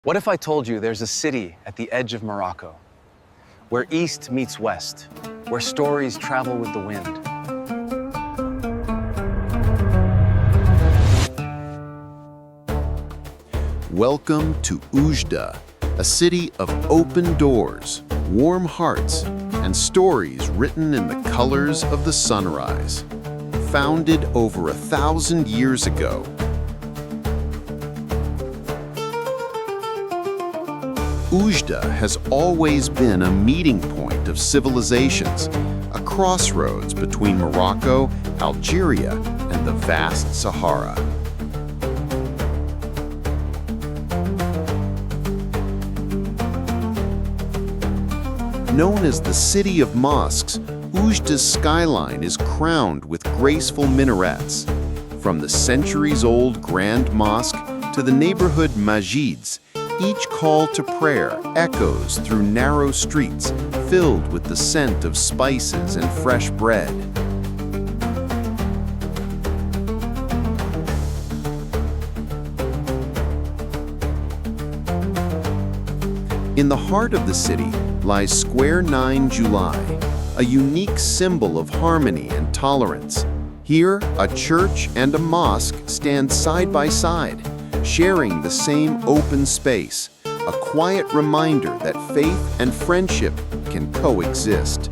What if I told you there's a city at the edge of Morocco, where east meets west, where stories travel with the wind? Welcome to Oujda, a city of open doors, warm hearts, and stories written in the colors of the sunrise. Founded over 1,000 years ago, Oujda has always been a meeting point of civilizations, a crossroads between Morocco, Algeria, and the vast Sahara. Known as the City of Mosques, Oujda's skyline is crowned with graceful minarets. From the centuries-old Grand Mosque to the neighborhood masjids, each call to prayer echoes through narrow streets filled with the scent of spices and fresh bread. In the heart of the city lies Square 9 July, a unique symbol of harmony and tolerance. Here, a church and a mosque stand side by side, sharing the same open space, a quiet reminder that faith and friendship can coexist.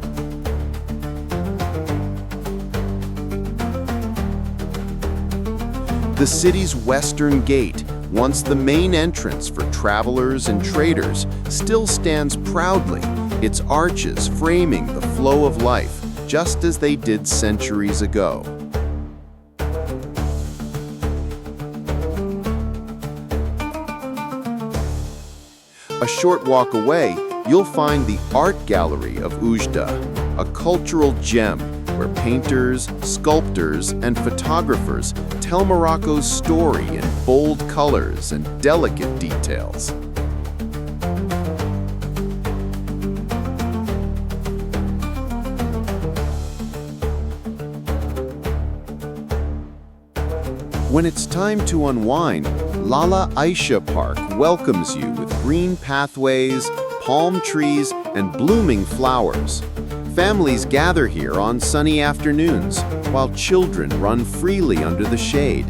The city's western gate, once the main entrance for travelers and traders, still stands proudly, its arches framing the flow of life, just as they did centuries ago. A short walk away, you'll find the Art Gallery of Oujda, a cultural gem where painters, sculptors, and photographers tell Morocco's story in bold colors and delicate details. When it's time to unwind, Lala Aisha Park welcomes you with green pathways, palm trees, and blooming flowers. Families gather here on sunny afternoons, while children run freely under the shade.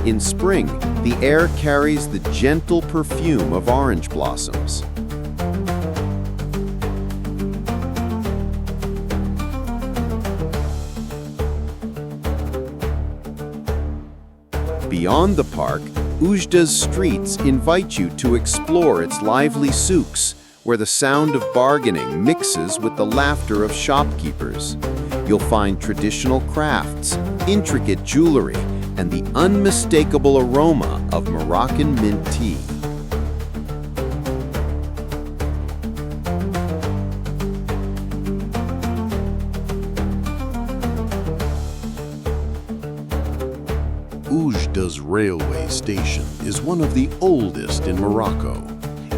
In spring, the air carries the gentle perfume of orange blossoms. Beyond the park, Oujda's streets invite you to explore its lively souks, where the sound of bargaining mixes with the laughter of shopkeepers. You'll find traditional crafts, intricate jewelry, and the unmistakable aroma of Moroccan mint tea. Oujda's railway station is one of the oldest in Morocco.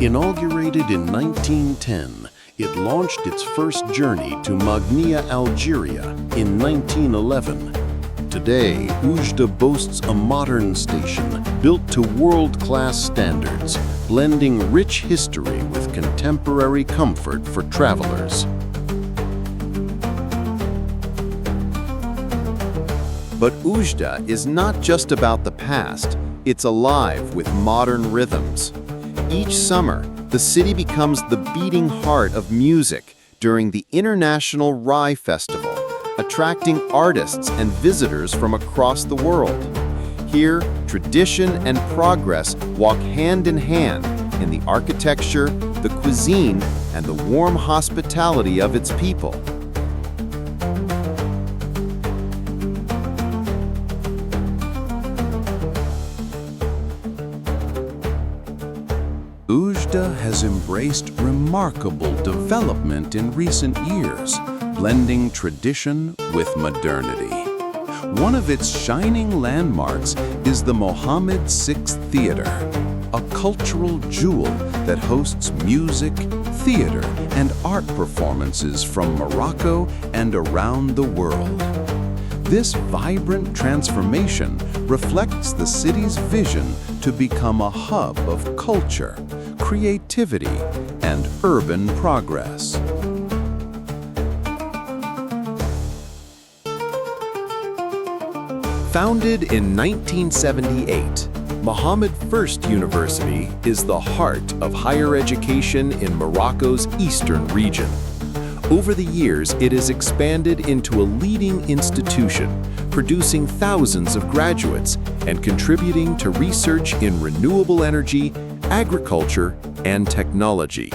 Inaugurated in 1910, it launched its first journey to Magnia, Algeria in 1911. Today, Oujda boasts a modern station built to world-class standards, blending rich history with contemporary comfort for travelers. But Oujda is not just about the past, it's alive with modern rhythms. Each summer, the city becomes the beating heart of music during the International Rye Festival, attracting artists and visitors from across the world. Here, tradition and progress walk hand in hand in the architecture, the cuisine, and the warm hospitality of its people. Oujda has embraced remarkable development in recent years, blending tradition with modernity. One of its shining landmarks is the Mohammed VI Theater, a cultural jewel that hosts music, theater, and art performances from Morocco and around the world. This vibrant transformation reflects the city's vision to become a hub of culture, creativity, and urban progress. Founded in 1978, Mohammed First University is the heart of higher education in Morocco's eastern region. Over the years, it has expanded into a leading institution, producing thousands of graduates and contributing to research in renewable energy, agriculture, and technology.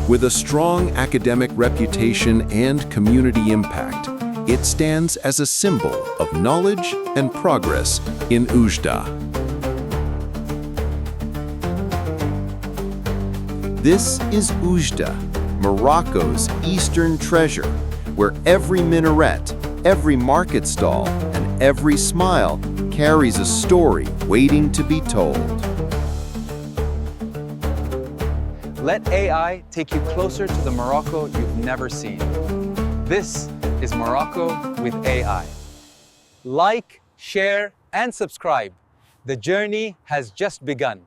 With a strong academic reputation and community impact, it stands as a symbol of knowledge and progress in Oujda. This is Oujda, Morocco's eastern treasure, where every minaret, every market stall, and every smile carries a story waiting to be told. Let AI take you closer to the Morocco you've never seen. This is Morocco with AI. Like, share, and subscribe. The journey has just begun.